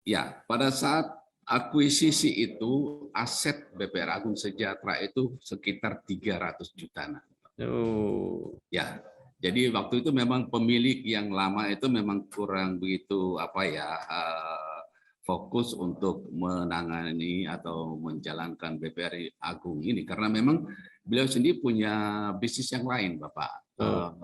Ya, pada saat akuisisi itu aset BPR Agung Sejahtera itu sekitar 300 juta. Oh. Ya, jadi waktu itu memang pemilik yang lama itu memang kurang begitu fokus untuk menangani atau menjalankan BPR Agung ini karena memang beliau sendiri punya bisnis yang lain, Bapak. Oh.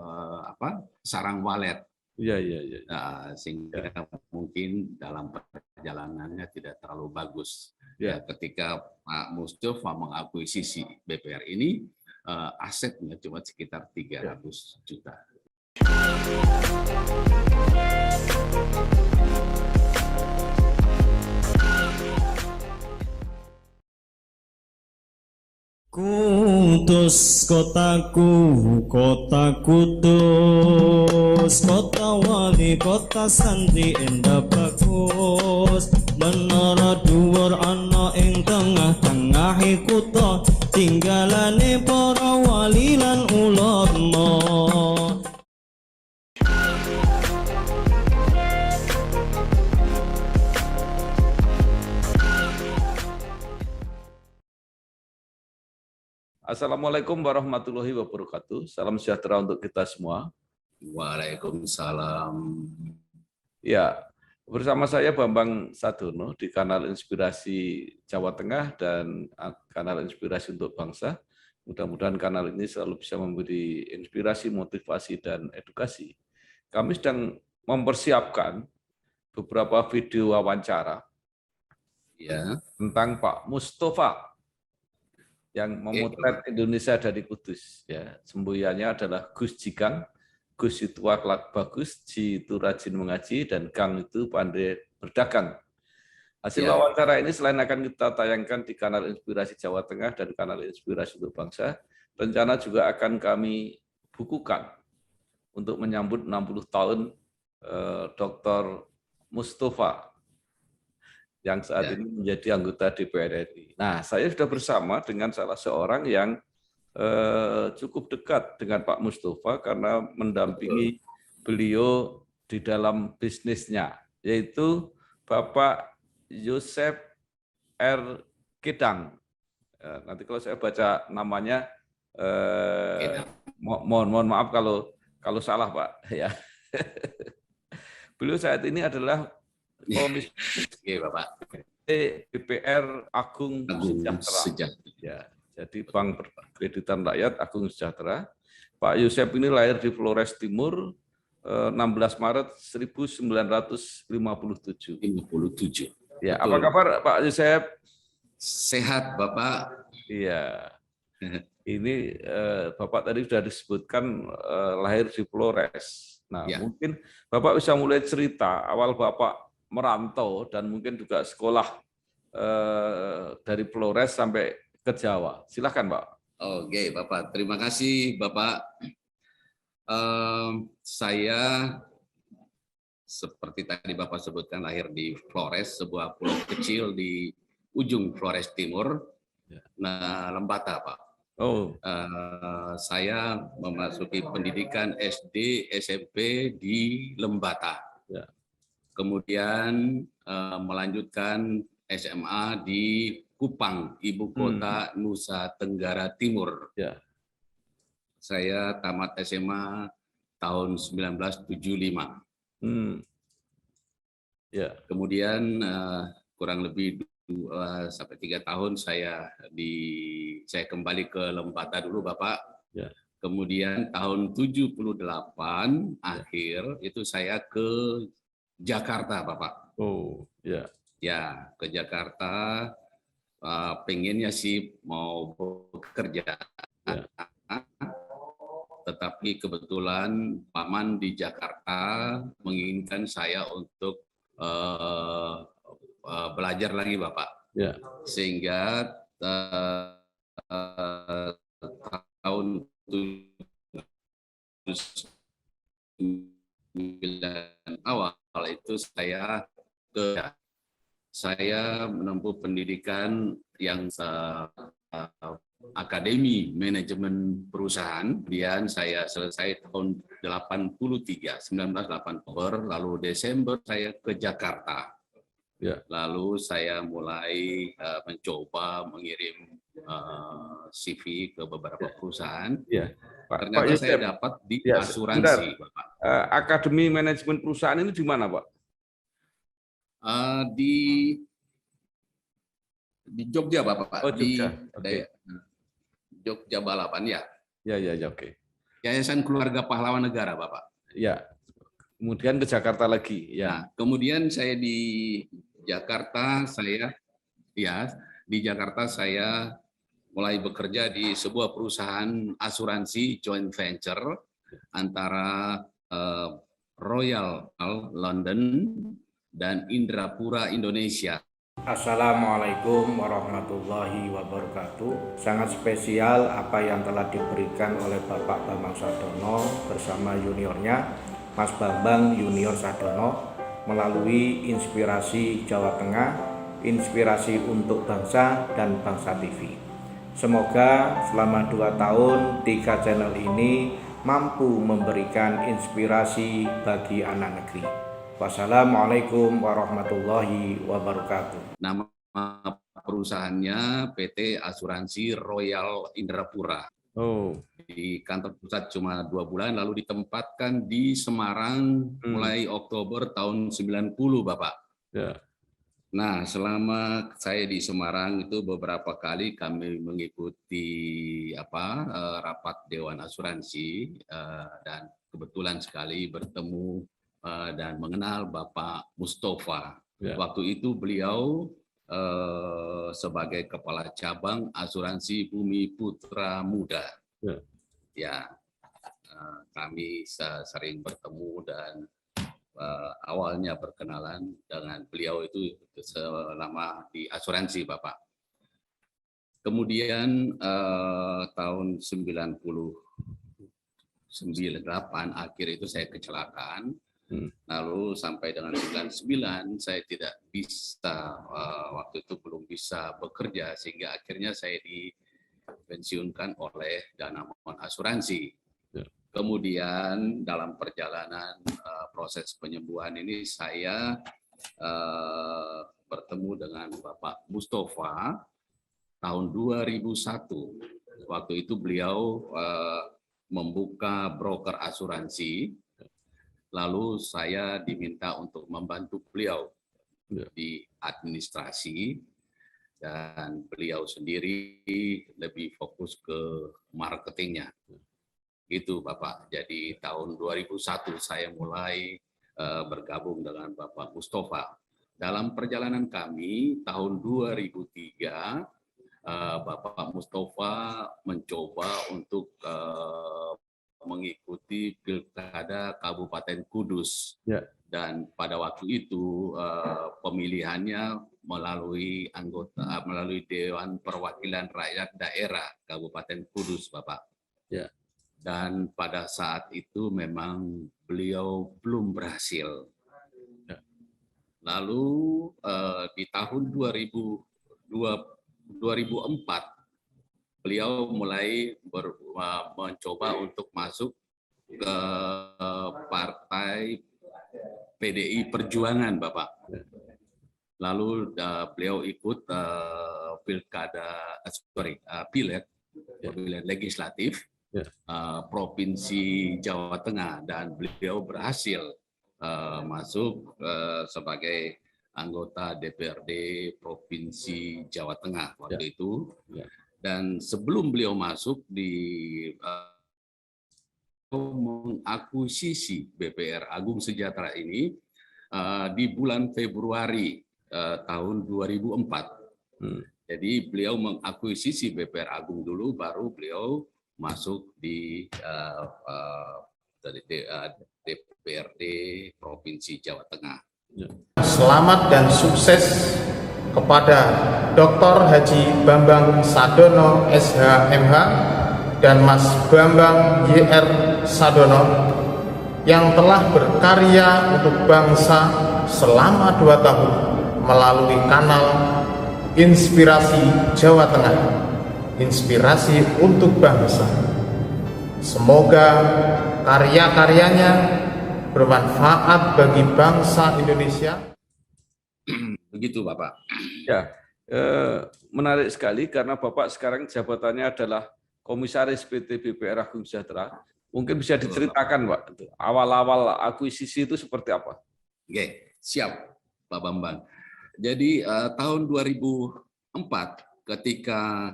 Sarang walet. Iya, iya, iya. Sehingga mungkin dalam perjalanannya tidak terlalu bagus. Ya. Ketika Pak Mustafa mengakuisisi BPR ini, asetnya cuma sekitar 300 juta. Kudus kotaku, kota kudus, kota wali, kota santri endah bagus. Menara dhuwur ana ing tengah-tengahe kutha, tinggalane para wali lan ulama. Assalamualaikum warahmatullahi wabarakatuh. Salam sejahtera untuk kita semua. Waalaikumsalam. Ya, bersama saya Bambang Sadono di kanal Inspirasi Jawa Tengah dan kanal Inspirasi untuk Bangsa. Mudah-mudahan kanal ini selalu bisa memberi inspirasi, motivasi, dan edukasi. Kami sedang mempersiapkan beberapa video wawancara tentang Pak Mustafa yang memotret Indonesia dari Kudus. Ya, semboyannya adalah Gus Jigang. Gus itu akhlak bagus, Ji itu rajin mengaji, dan Gang itu pandai berdagang. Hasil wawancara ini selain akan kita tayangkan di kanal Inspirasi Jawa Tengah dan kanal Inspirasi untuk Bangsa, rencana juga akan kami bukukan untuk menyambut 60 tahun Dr. Mustafa yang saat ini menjadi anggota DPR RI. Nah, saya sudah bersama dengan salah seorang yang cukup dekat dengan Pak Mustafa karena mendampingi beliau di dalam bisnisnya, yaitu Bapak Yosef R. Kedang. Nanti kalau saya baca namanya, mohon maaf kalau salah, Pak. Ya. Beliau saat ini adalah Komisi BPR Agung Sejahtera. Ya, jadi Bank Kreditan Rakyat Agung Sejahtera. Pak Yosef ini lahir di Flores Timur 16 Maret 1957. Ya, apa kabar Pak Yosef? Sehat, Bapak. Iya. Ini Bapak tadi sudah disebutkan lahir di Flores. Nah, mungkin Bapak bisa mulai cerita awal Bapak merantau dan mungkin juga sekolah dari Flores sampai ke Jawa. Silakan, Pak. Oke, Bapak. Terima kasih, Bapak. Saya seperti tadi Bapak sebutkan lahir di Flores, sebuah pulau kecil di ujung Flores Timur, Lembata, Pak. Saya memasuki pendidikan SD, SMP di Lembata. Kemudian melanjutkan SMA di Kupang, ibu kota Nusa Tenggara Timur. Saya tamat SMA tahun 1975. Kemudian kurang lebih 2 sampai 3 tahun saya kembali ke Lembata dulu, Bapak. Kemudian tahun 78 akhir itu saya ke Jakarta, Bapak. Ya, ke Jakarta. Pengennya sih mau bekerja, tetapi kebetulan paman di Jakarta menginginkan saya untuk belajar lagi, Bapak. Sehingga tahun 79 awal itu saya menempuh pendidikan yang Akademi Manajemen Perusahaan. Kemudian saya selesai tahun 1980, lalu Desember saya ke Jakarta. Ya. Lalu saya mulai mencoba mengirim CV ke beberapa perusahaan. Ya, Pak. Ternyata Pak saya Yusef, dapat di ya, asuransi, Bapak. Akademi Manajemen Perusahaan ini di mana, Pak? Di Jogja, Bapak. Oh, Jogja. Di Jogja Balapan, ya. Ya, oke. Yayasan Keluarga Pahlawan Negara, Bapak. Ya. Kemudian ke Jakarta lagi, ya. Nah, kemudian saya di Jakarta, saya mulai bekerja di sebuah perusahaan asuransi joint venture antara Royal London dan Indrapura Indonesia. Assalamualaikum warahmatullahi wabarakatuh. Sangat spesial apa yang telah diberikan oleh Bapak Bambang Sadono bersama juniornya Mas Bambang Junior Sadono melalui Inspirasi Jawa Tengah, Inspirasi untuk Bangsa dan Bangsa TV. Semoga selama 2 tahun 3 channel ini mampu memberikan inspirasi bagi anak negeri. Wassalamualaikum warahmatullahi wabarakatuh. Nama perusahaannya PT Asuransi Royal Indrapura. Oh. Di kantor pusat cuma 2 bulan, lalu ditempatkan di Semarang mulai Oktober tahun 90, Bapak. Ya. Nah, selama saya di Semarang itu beberapa kali kami mengikuti rapat Dewan Asuransi dan kebetulan sekali bertemu dan mengenal Bapak Mustafa. Ya. Waktu itu beliau sebagai Kepala Cabang Asuransi Bumi Putra Muda. Ya, kami sering bertemu dan awalnya berkenalan dengan beliau itu selama di asuransi, Bapak. Kemudian tahun 98 akhir itu saya kecelakaan. Lalu sampai dengan 99 saya tidak bisa, waktu itu belum bisa bekerja, sehingga akhirnya saya dipensiunkan oleh Danamon Asuransi. Kemudian dalam perjalanan proses penyembuhan ini saya bertemu dengan Bapak Mustafa tahun 2001. Waktu itu beliau membuka broker asuransi. Lalu saya diminta untuk membantu beliau di administrasi dan beliau sendiri lebih fokus ke marketingnya. Itu Bapak. Jadi tahun 2001 saya mulai bergabung dengan Bapak Mustafa. Dalam perjalanan kami tahun 2003 Bapak Mustafa mencoba untuk mengikuti Pilkada Kabupaten Kudus. Ya. Dan pada waktu itu pemilihannya melalui Dewan Perwakilan Rakyat Daerah Kabupaten Kudus, Bapak. Ya. Dan pada saat itu memang beliau belum berhasil. Ya. Lalu di tahun 2004 beliau mulai mencoba untuk masuk ke partai PDI Perjuangan, Bapak. Lalu beliau ikut pileg legislatif Provinsi Jawa Tengah dan beliau berhasil masuk sebagai anggota DPRD Provinsi Jawa Tengah waktu itu. Dan sebelum beliau masuk mengakuisisi BPR Agung Sejahtera ini di bulan Februari tahun 2004. Jadi beliau mengakuisisi BPR Agung dulu, baru beliau masuk di DPRD Provinsi Jawa Tengah. Selamat dan sukses kepada Dr. Haji Bambang Sadono SH.MH dan Mas Bambang YR Sadono yang telah berkarya untuk bangsa selama 2 tahun melalui kanal Inspirasi Jawa Tengah, Inspirasi untuk Bangsa. Semoga karya-karyanya bermanfaat bagi bangsa Indonesia. Begitu Bapak. Ya, menarik sekali karena Bapak sekarang jabatannya adalah Komisaris PT BPR Agung Sejahtera. Mungkin bisa diceritakan, Pak, awal-awal akuisisi itu seperti apa? Oke, siap Pak Bambang. Jadi tahun 2004 ketika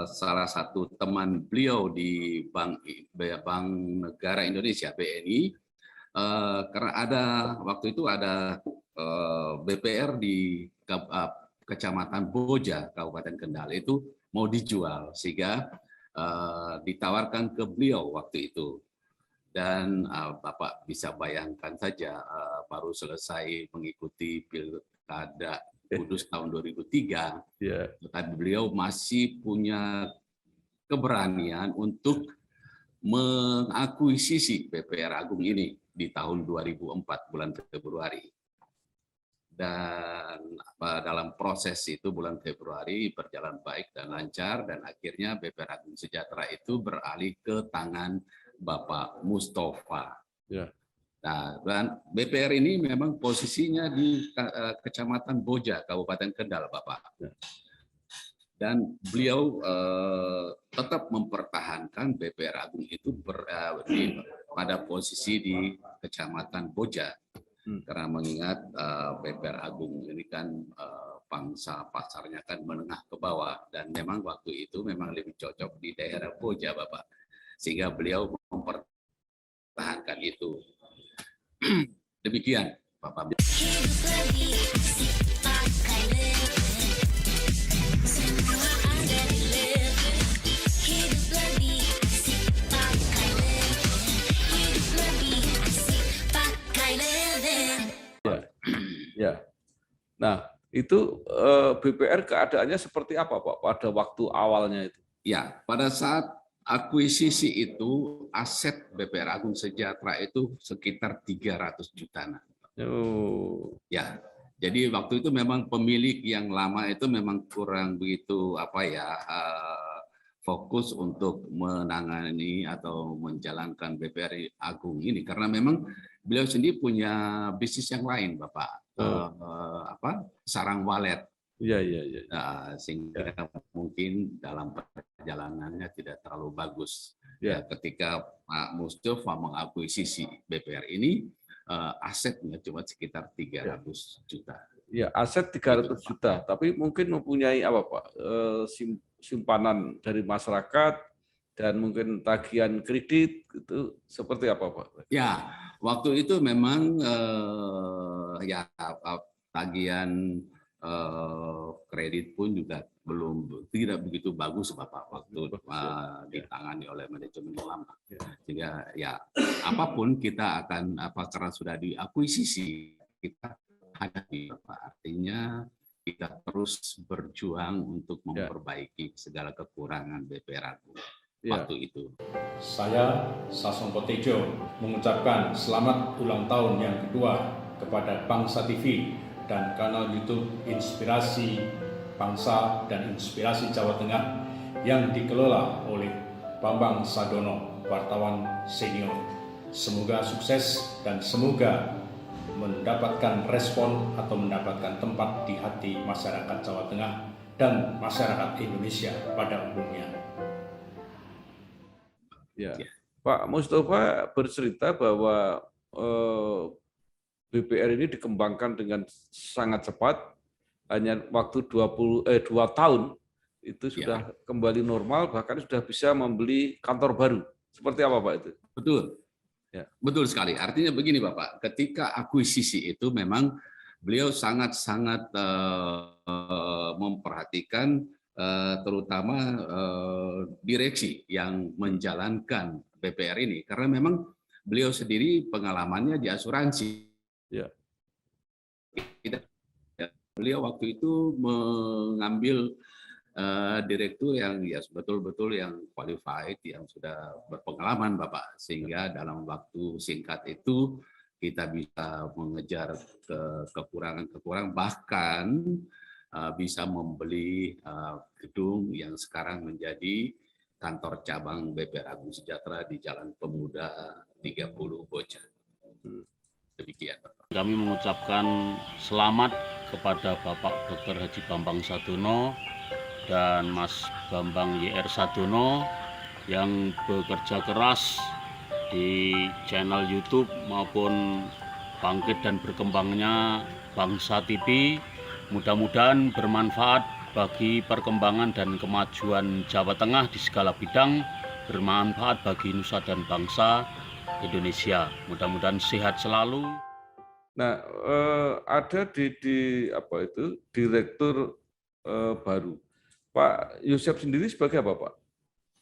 salah satu teman beliau di Bank Negara Indonesia BNI, karena waktu itu ada BPR di Kecamatan Boja, Kabupaten Kendal itu mau dijual, sehingga ditawarkan ke beliau waktu itu. Dan Bapak bisa bayangkan saja, baru selesai mengikuti Pilkada Kudus tahun 2003, tapi beliau masih punya keberanian untuk mengakuisisi BPR Agung ini di tahun 2004 bulan Februari. Dan dalam proses itu bulan Februari berjalan baik dan lancar, dan akhirnya BPR Agung Sejahtera itu beralih ke tangan Bapak Mustafa. Nah, dan BPR ini memang posisinya di Kecamatan Boja, Kabupaten Kendal, Bapak. Dan beliau tetap mempertahankan BPR Agung itu pada posisi di Kecamatan Boja. Karena mengingat BPR Agung ini kan pangsa pasarnya kan menengah ke bawah, dan memang waktu itu memang lebih cocok di daerah Boja, Bapak. Sehingga beliau mempertahankan itu. Demikian, Bapak. Ya. Nah, itu BPR keadaannya seperti apa, Pak, pada waktu awalnya itu? Ya, pada saat akuisisi itu aset BPR Agung Sejahtera itu sekitar 300 juta. Ya, jadi waktu itu memang pemilik yang lama itu memang kurang begitu fokus untuk menangani atau menjalankan BPR Agung ini, karena memang beliau sendiri punya bisnis yang lain, Bapak. Sarang walet. Iya. Sehingga mungkin dalam perjalanannya tidak terlalu bagus. Ya, ketika Pak Mustafa mengakuisisi BPR ini, asetnya cuma sekitar 300 juta. Ya, aset 300 juta, tapi mungkin mempunyai apa, Pak? Simpanan dari masyarakat dan mungkin tagihan kredit itu seperti apa, Pak? Ya, waktu itu memang tagihan kredit pun juga tidak begitu bagus, Bapak, waktu ditangani oleh manajemen lama. Sehingga ya apapun kita akan karena sudah diakuisisi, kita hadapi, Bapak. Artinya kita terus berjuang untuk memperbaiki segala kekurangan BPR Agung waktu itu. Saya Sasongko Tejo mengucapkan selamat ulang tahun yang kedua kepada Bangsa TV dan kanal YouTube Inspirasi Bangsa dan Inspirasi Jawa Tengah yang dikelola oleh Bambang Sadono, wartawan senior. Semoga sukses dan semoga mendapatkan respon atau mendapatkan tempat di hati masyarakat Jawa Tengah dan masyarakat Indonesia pada umumnya. Ya. Pak Mustafa bercerita bahwa BPR ini dikembangkan dengan sangat cepat, hanya waktu 2 tahun itu sudah kembali normal, bahkan sudah bisa membeli kantor baru. Seperti apa, Pak, itu? Betul. Ya. Betul sekali. Artinya begini, Bapak, ketika akuisisi itu memang beliau sangat-sangat memperhatikan terutama direksi yang menjalankan BPR ini, karena memang beliau sendiri pengalamannya di asuransi. Beliau waktu itu mengambil direktur yang betul-betul yang qualified, yang sudah berpengalaman, Bapak, sehingga dalam waktu singkat itu kita bisa mengejar kekurangan-kekurangan, bahkan bisa membeli gedung yang sekarang menjadi kantor cabang BPR Agung Sejahtera di Jalan Pemuda 30 Boja. Demikian. Kami mengucapkan selamat kepada Bapak Dr. Haji Bambang Sadono dan Mas Bambang YR Sadono yang bekerja keras di channel YouTube maupun bangkit dan berkembangnya Bangsa TV. Mudah-mudahan bermanfaat bagi perkembangan dan kemajuan Jawa Tengah di segala bidang, bermanfaat bagi nusa dan bangsa Indonesia. Mudah-mudahan sehat selalu. Nah, ada di apa itu direktur baru, Pak Yosep sendiri sebagai apa, Pak?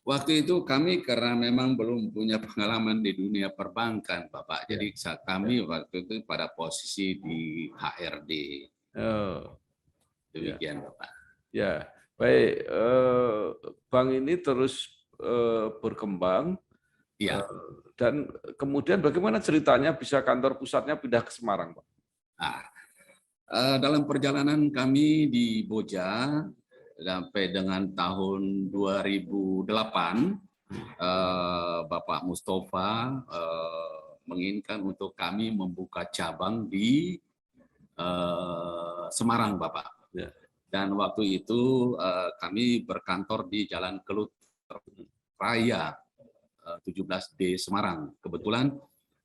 Waktu itu kami karena memang belum punya pengalaman di dunia perbankan, Bapak. Jadi kami waktu itu pada posisi di HRD. Demikian, Bapak. Ya, baik. Bank ini terus berkembang. Iya. Dan kemudian bagaimana ceritanya bisa kantor pusatnya pindah ke Semarang, Pak? Dalam perjalanan kami di Boja sampai dengan tahun 2008, Bapak Mustafa menginginkan untuk kami membuka cabang di Semarang, Bapak. Ya. Dan waktu itu kami berkantor di Jalan Kelut Raya 17D Semarang. Kebetulan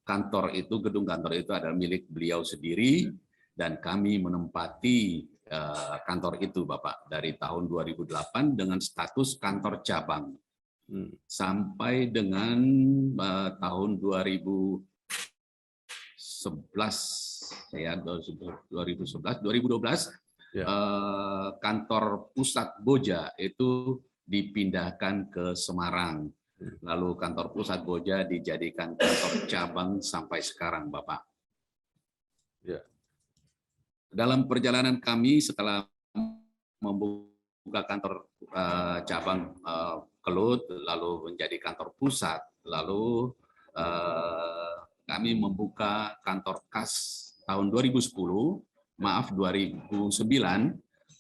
gedung kantor itu adalah milik beliau sendiri dan kami menempati kantor itu, Bapak, dari tahun 2008 dengan status kantor cabang sampai dengan tahun 2012 Ya. Kantor pusat Boja itu dipindahkan ke Semarang. Lalu kantor pusat Boja dijadikan kantor cabang sampai sekarang, Bapak. Ya. Dalam perjalanan kami setelah membuka kantor cabang Kelut, lalu menjadi kantor pusat, lalu kami membuka kantor kas tahun 2009,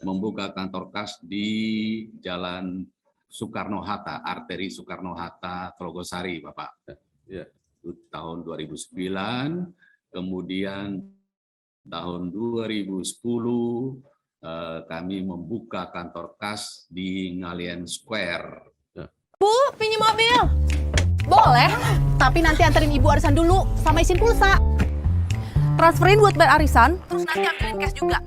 membuka kantor kas di Jalan Soekarno-Hatta, arteri Soekarno-Hatta, Telogosari, Bapak. Ya. Tahun 2009, kemudian tahun 2010 kami membuka kantor kas di Ngalian Square. Bu, pinjam mobil. Boleh, tapi nanti anterin ibu arisan dulu sama isin pulsa. Transferin buat bayar arisan, terus nanti ambilin cash juga.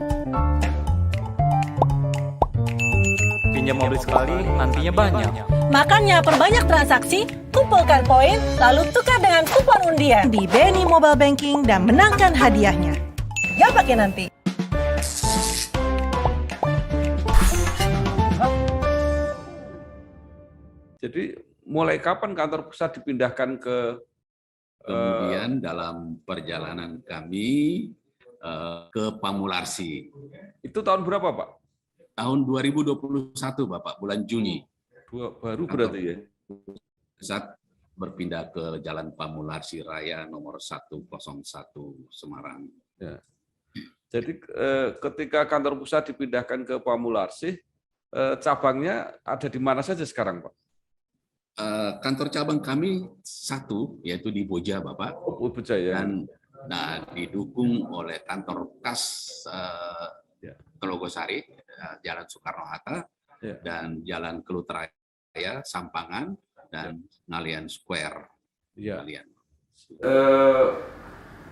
Pinjam mobil sekali, nantinya banyak. Makanya perbanyak transaksi, kumpulkan poin, lalu tukar dengan kupon undian di BNI Mobile Banking dan menangkan hadiahnya. Gak pakai nanti. Jadi mulai kapan kantor pusat dipindahkan ke? Kemudian dalam perjalanan kami ke Pamularsi. Itu tahun berapa, Pak? Tahun 2021, Bapak, bulan Juni. Baru berarti ya? Saat berpindah ke Jalan Pamularsi Raya nomor 101 Semarang. Ya. Jadi ketika kantor pusat dipindahkan ke Pamularsi, cabangnya ada di mana saja sekarang, Pak? Kantor cabang kami satu, yaitu di Boja, Bapak. Oh, Boja ya. Dan didukung oleh kantor kas Telogosari, Jalan Soekarno-Hatta, dan Jalan Kelut Raya, Sampangan, dan Ngalian Square. Ya. Ngalian.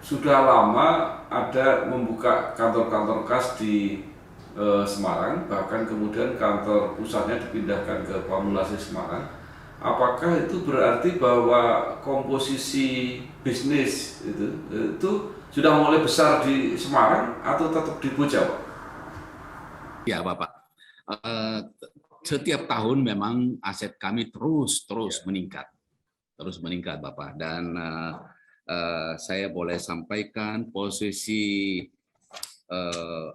Sudah lama ada membuka kantor-kantor kas di Semarang, bahkan kemudian kantor pusatnya dipindahkan ke Pamularsi Semarang. Apakah itu berarti bahwa komposisi bisnis itu sudah mulai besar di Semarang atau tetap di Boja, Pak? Ya, Bapak. Setiap tahun memang aset kami terus meningkat, Bapak. Dan saya boleh sampaikan posisi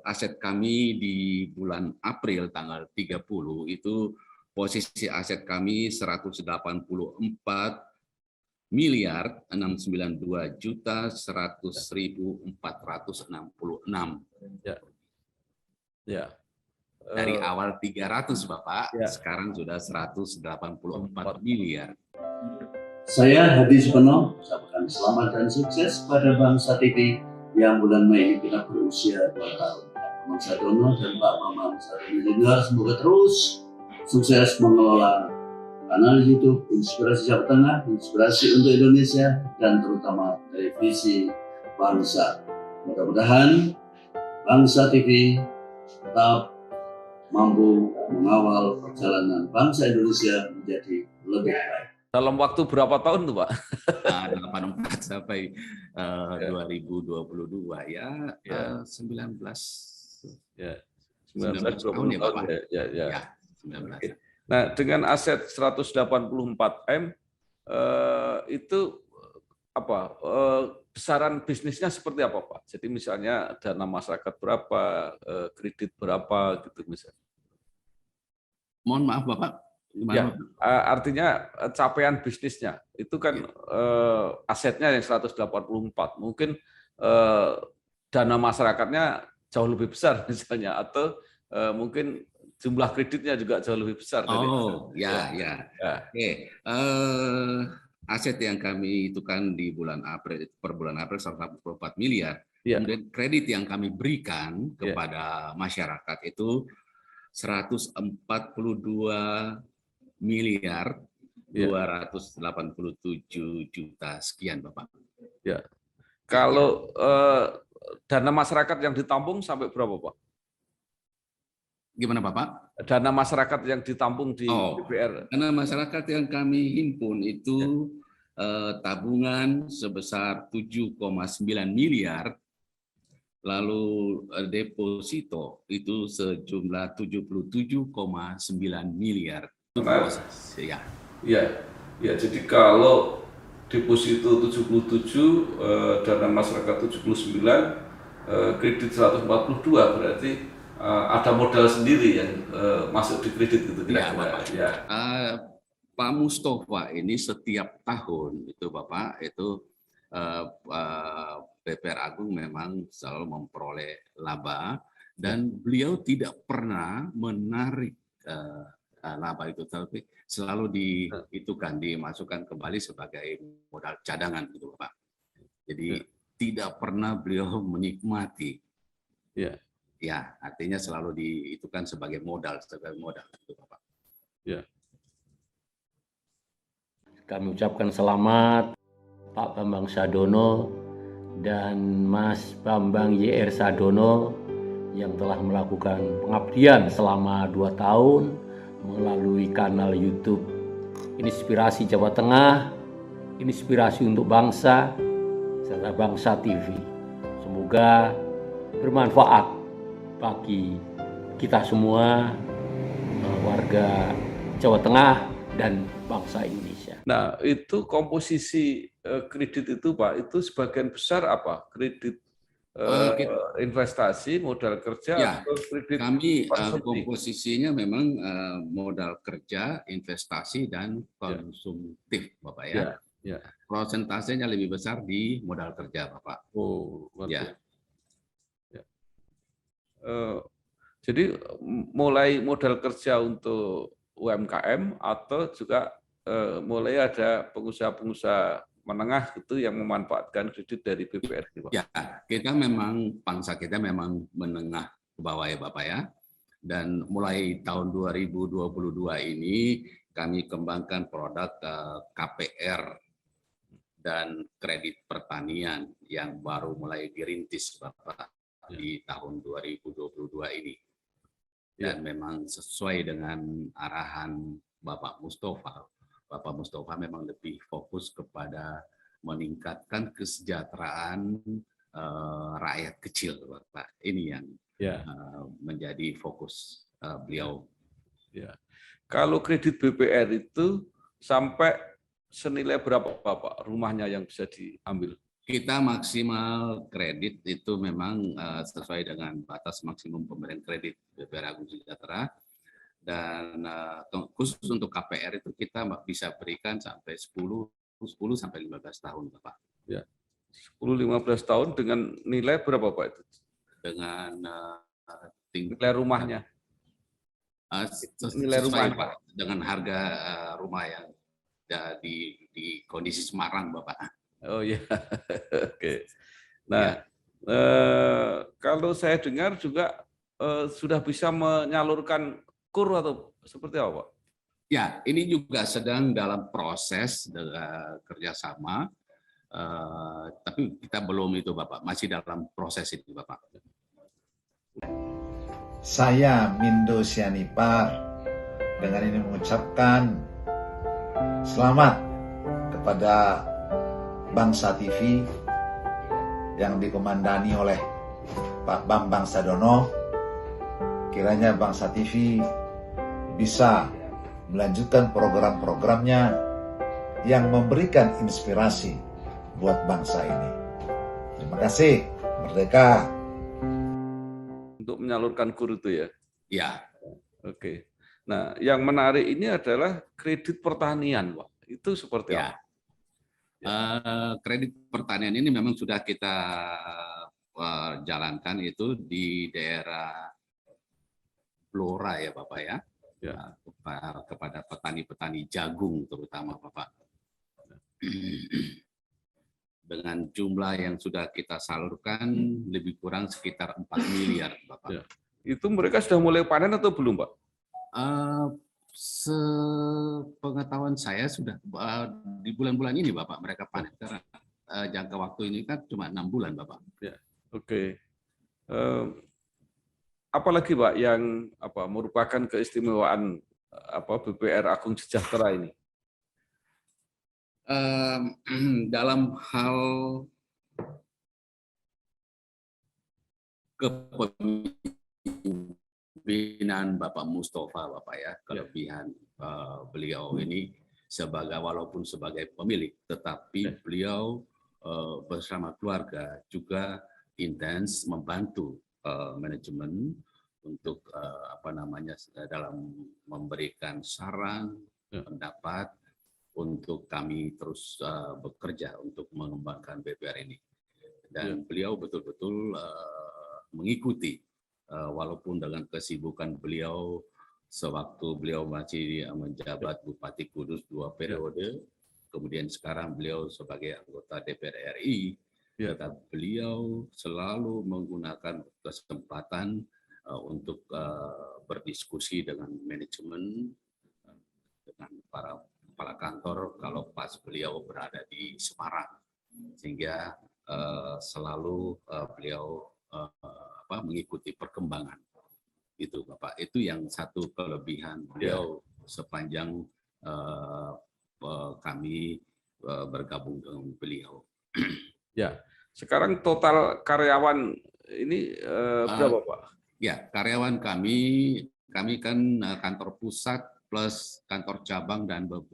aset kami di bulan April tanggal 30 itu posisi aset kami 182.692.100.466. Ya. Dari awal 300, Bapak, sekarang sudah 184 miliar. Saya Hadi Supono, ucapkan selamat dan sukses pada Bangsa TV yang bulan Mei ini kita berusia 2 tahun. Pak Bambang Sadono dan Pak Bambang Sadono Junior semoga terus sukses mengelola kanal YouTube Inspirasi Jawa Tengah, Inspirasi untuk Indonesia, dan terutama televisi bangsa. Mudah-mudahan Bangsa TV tetap mampu mengawal perjalanan bangsa Indonesia menjadi lebih baik. Dalam waktu berapa tahun tuh, Pak? 84 sampai 2022 ya, 19 ya 19 tahun ya, Pak. Ya. 19. Nah, dengan aset 184 M itu apa? Besaran bisnisnya seperti apa, Pak? Jadi misalnya dana masyarakat berapa, kredit berapa gitu misalnya. Mohon maaf Bapak. Ya, artinya capaian bisnisnya itu kan asetnya yang 184, mungkin dana masyarakatnya jauh lebih besar misalnya, atau mungkin jumlah kreditnya juga jauh lebih besar. Ya. Oke. Aset yang kami itu kan di bulan April, per bulan April 144 miliar. Kemudian kredit yang kami berikan kepada masyarakat itu 142 miliar 287 juta sekian, Bapak. Ya. Kalau dana masyarakat yang ditampung sampai berapa, Pak? Gimana, Bapak? Dana masyarakat yang ditampung di DPR. Dana masyarakat yang kami himpun itu tabungan sebesar 7,9 miliar, lalu deposito itu sejumlah 77,9 miliar. Ya, jadi kalau deposito 77, dana masyarakat 79, kredit 142, berarti ada modal sendiri yang masuk di kredit gitu kira-kira. Pak Mustafa ini setiap tahun itu Bapak itu BPR Agung memang selalu memperoleh laba, dan beliau tidak pernah menarik laba itu, tapi selalu dimasukkan kembali sebagai modal cadangan gitu Bapak. Jadi tidak pernah beliau menikmati. Ya, artinya selalu diitukan sebagai modal itu Bapak. Ya. Kami ucapkan selamat Pak Bambang Sadono dan Mas Bambang YR Sadono yang telah melakukan pengabdian selama 2 tahun melalui kanal YouTube Inspirasi Jawa Tengah, Inspirasi untuk Bangsa, serta Bangsa TV. Semoga bermanfaat bagi kita semua, warga Jawa Tengah dan bangsa Indonesia. Nah, itu komposisi kredit itu, Pak, itu sebagian besar apa? Kredit investasi, modal kerja, atau kredit kami komposisinya memang modal kerja, investasi, dan konsumtif, Bapak ya. Prosentasenya lebih besar di modal kerja, Bapak. Jadi mulai modal kerja untuk UMKM atau juga mulai ada pengusaha-pengusaha menengah itu yang memanfaatkan kredit dari BPR. Ya, kita memang bangsa kita memang menengah ke bawah ya Bapak ya. Dan mulai tahun 2022 ini kami kembangkan produk KPR dan kredit pertanian yang baru mulai dirintis Bapak di tahun 2022 ini. Dan memang sesuai dengan arahan Bapak Mustafa. Bapak Mustafa memang lebih fokus kepada meningkatkan kesejahteraan rakyat kecil, Bapak. Ini yang menjadi fokus beliau. Kalau kredit BPR itu sampai senilai berapa, Bapak, rumahnya yang bisa diambil? Kita maksimal kredit itu memang sesuai dengan batas maksimum pemberian kredit BPR Agung Sejahtera, dan khusus untuk KPR itu kita bisa berikan sampai 10 sampai 15 tahun, Bapak. Ya. 10-15 tahun dengan nilai berapa, Pak itu? Dengan nilai rumahnya. Nilai rumah, Pak, dengan harga rumah yang di kondisi Semarang, Bapak. Oh ya, oke. Nah, Kalau saya dengar juga sudah bisa menyalurkan kur atau seperti apa, Pak? Ya, ini juga sedang dalam proses kerjasama, tapi kita belum itu Bapak, masih dalam proses itu Bapak. Saya Mindo Sianipar dengan ini mengucapkan selamat kepada Bangsa TV yang dikomandani oleh Pak Bambang Sadono. Kiranya Bangsa TV bisa melanjutkan program-programnya yang memberikan inspirasi buat bangsa ini. Terima kasih, merdeka. Untuk menyalurkan kur itu ya? Ya. Oke. Nah, yang menarik ini adalah kredit pertanian, Pak. Itu seperti apa? Kredit pertanian ini memang sudah kita jalankan itu di daerah Blora ya Bapak ya. Kepada petani-petani jagung terutama Bapak. Dengan jumlah yang sudah kita salurkan lebih kurang sekitar 4 miliar Bapak. Itu mereka sudah mulai panen atau belum Pak? Sepengetahuan saya sudah di bulan-bulan ini Bapak mereka panen karena jangka waktu ini kan cuma 6 bulan Bapak. Ya, oke. Apalagi Pak yang merupakan keistimewaan BPR Agung Sejahtera ini? Dalam hal kepemimpinan Bapak Mustafa Bapak ya, kelebihan beliau ini walaupun sebagai pemilik, tetapi beliau bersama keluarga juga intens membantu manajemen untuk dalam memberikan saran, pendapat untuk kami terus bekerja untuk mengembangkan BPR ini. Dan beliau betul-betul mengikuti walaupun dengan kesibukan beliau sewaktu beliau masih menjabat Bupati Kudus 2 periode, kemudian sekarang beliau sebagai anggota DPR RI. Tetapi beliau selalu menggunakan kesempatan untuk berdiskusi dengan manajemen, dengan para kepala kantor kalau pas beliau berada di Semarang, sehingga selalu beliau mengikuti perkembangan itu Bapak. Itu yang satu kelebihan beliau sepanjang kami bergabung dengan beliau. Ya, sekarang total karyawan ini berapa Pak? Ya, karyawan kami kan kantor pusat plus kantor cabang dan 3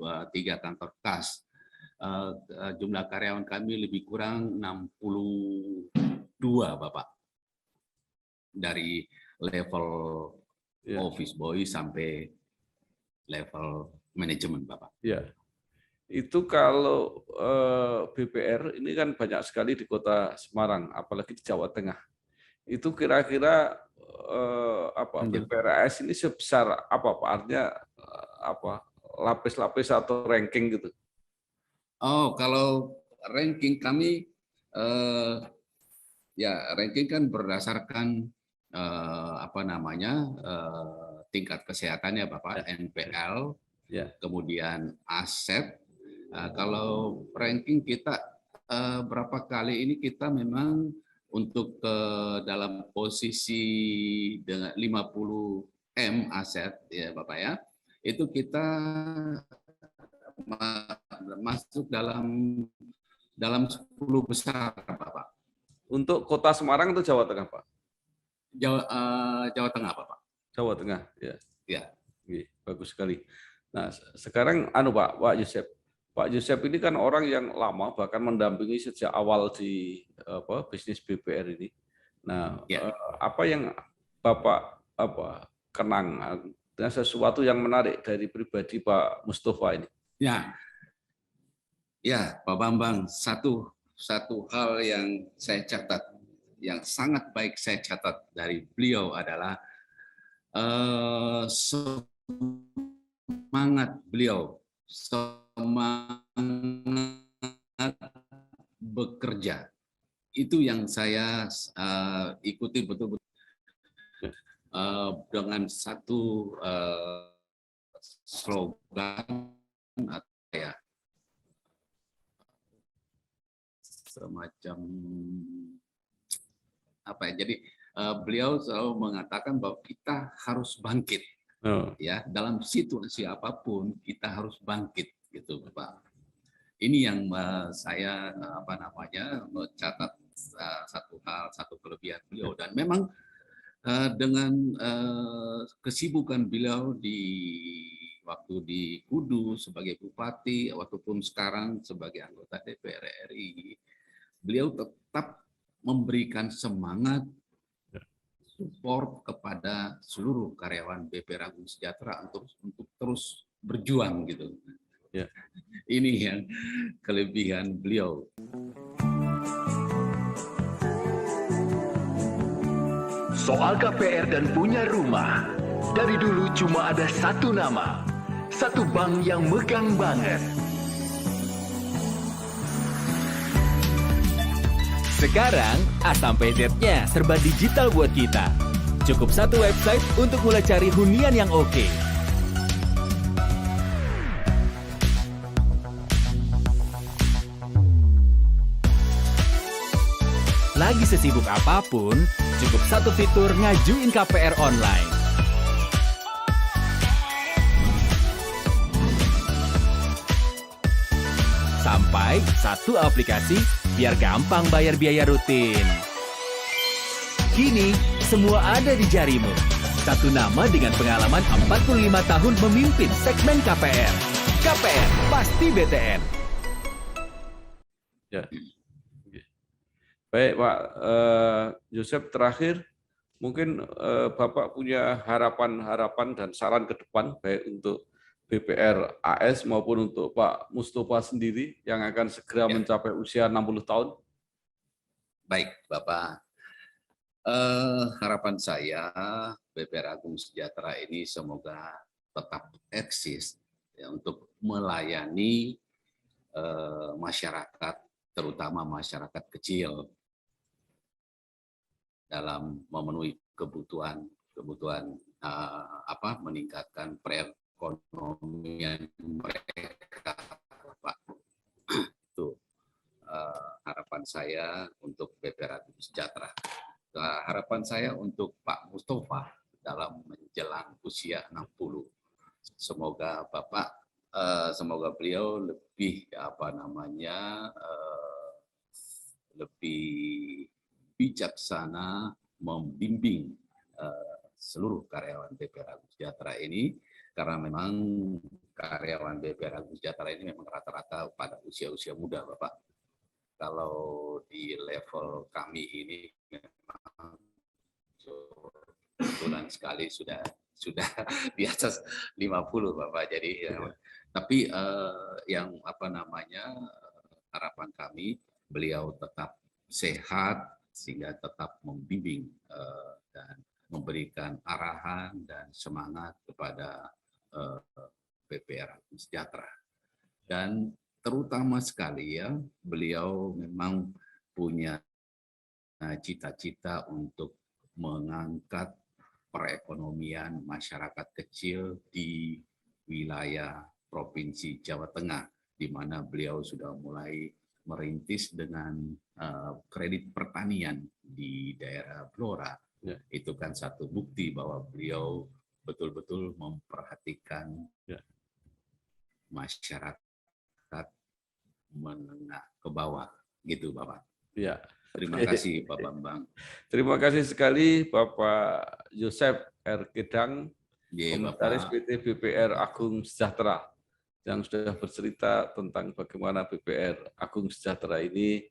kantor kas. Jumlah karyawan kami lebih kurang 62 Bapak. Dari level office boy sampai level manajemen Bapak. Ya. Itu kalau BPR ini kan banyak sekali di Kota Semarang, apalagi di Jawa Tengah. Itu kira-kira BPRAS ini sebesar apa Pak? Artinya lapis-lapis atau ranking gitu? Oh, kalau ranking kami ranking kan berdasarkan tingkat kesehatannya Bapak, NPL, kemudian aset. Kalau ranking kita berapa kali ini kita memang untuk dalam posisi dengan 50 M aset ya Bapak ya, itu kita masuk dalam 10 besar Bapak. Untuk Kota Semarang atau Jawa Tengah Pak? Jawa Tengah Bapak. Jawa Tengah ya. Ya. Bagus sekali. Nah sekarang Pak Yusef. Pak Yusef ini kan orang yang lama bahkan mendampingi sejak awal di bisnis BPR ini. Nah, apa yang Bapak kenang, sesuatu yang menarik dari pribadi Pak Mustafa ini? Ya, Pak Bambang, satu hal yang saya catat, yang sangat baik saya catat dari beliau adalah semangat beliau, semangat bekerja itu yang saya ikuti betul-betul dengan satu slogan atau ya semacam apa ya? Jadi beliau selalu mengatakan bahwa kita harus bangkit, ya dalam situasi apapun kita harus bangkit, gitu, Pak. Ini yang saya mencatat satu kelebihan beliau, dan memang dengan kesibukan beliau di waktu di Kudus sebagai bupati, ataupun sekarang sebagai anggota DPR RI, beliau tetap memberikan semangat support kepada seluruh karyawan BPR Agung Sejahtera untuk terus berjuang, gitu. Ya. Ini yang kelebihan beliau. Soal KPR dan punya rumah, dari dulu cuma ada satu nama, satu bank yang megang banget. Sekarang, A sampai Z-nya serba digital buat kita. Cukup satu website untuk mulai cari hunian yang oke. Lagi sesibuk apapun, cukup satu fitur ngajuin KPR online. Sampai satu aplikasi biar gampang bayar biaya rutin. Kini, semua ada di jarimu. Satu nama dengan pengalaman 45 tahun memimpin segmen KPR. KPR, pasti BTN. Ya. Baik, Pak Yosep, terakhir mungkin Bapak punya harapan-harapan dan saran ke depan, baik untuk BPR AS maupun untuk Pak Mustafa sendiri yang akan segera mencapai usia 60 tahun. Baik, Bapak. Harapan saya BPR Agung Sejahtera ini semoga tetap eksis ya, untuk melayani masyarakat, terutama masyarakat kecil, dalam memenuhi kebutuhan meningkatkan perekonomian mereka, Pak. Itu harapan saya untuk BPR Agung Sejahtera. Harapan saya untuk Pak Mustafa dalam menjelang usia 60. Semoga Bapak, semoga beliau lebih lebih bijaksana membimbing seluruh karyawan BPR Agung Sejahtera ini, karena memang karyawan BPR Agung Sejahtera ini memang rata-rata pada usia-usia muda, Bapak. Kalau di level kami ini memang bulan sekali sudah di atas 50, Bapak. Jadi tapi yang harapan kami beliau tetap sehat sehingga tetap membimbing dan memberikan arahan dan semangat kepada BPR Agung Sejahtera. Dan terutama sekali ya, beliau memang punya cita-cita untuk mengangkat perekonomian masyarakat kecil di wilayah Provinsi Jawa Tengah, di mana beliau sudah mulai merintis dengan kredit pertanian di daerah Blora. Ya. Itu kan satu bukti bahwa beliau betul-betul memperhatikan masyarakat menengah ke bawah, gitu, Bapak. Ya. Terima kasih, Pak Bambang. Terima kasih sekali Bapak Yosep R. Kedang, Komisaris PT BPR Agung Sejahtera, yang sudah bercerita tentang bagaimana BPR Agung Sejahtera ini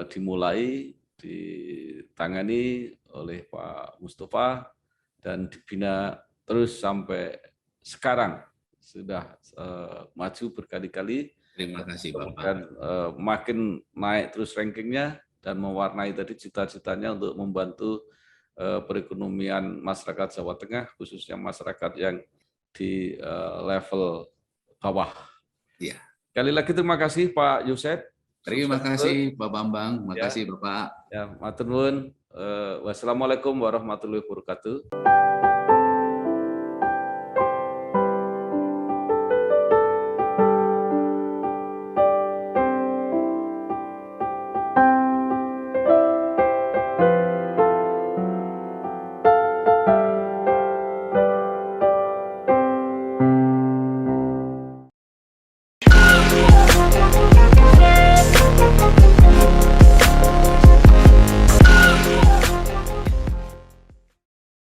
dimulai, ditangani oleh Pak Mustafa, dan dibina terus sampai sekarang sudah maju berkali-kali. Terima kasih, Bapak. Dan makin naik terus rankingnya dan mewarnai tadi cita-citanya untuk membantu perekonomian masyarakat Jawa Tengah, khususnya masyarakat yang di level bawah. Ya. Sekali lagi terima kasih Pak Yosep. Terima kasih Pak Bambang, makasih Bapak. Ya, matur nuwun. Wassalamualaikum warahmatullahi wabarakatuh.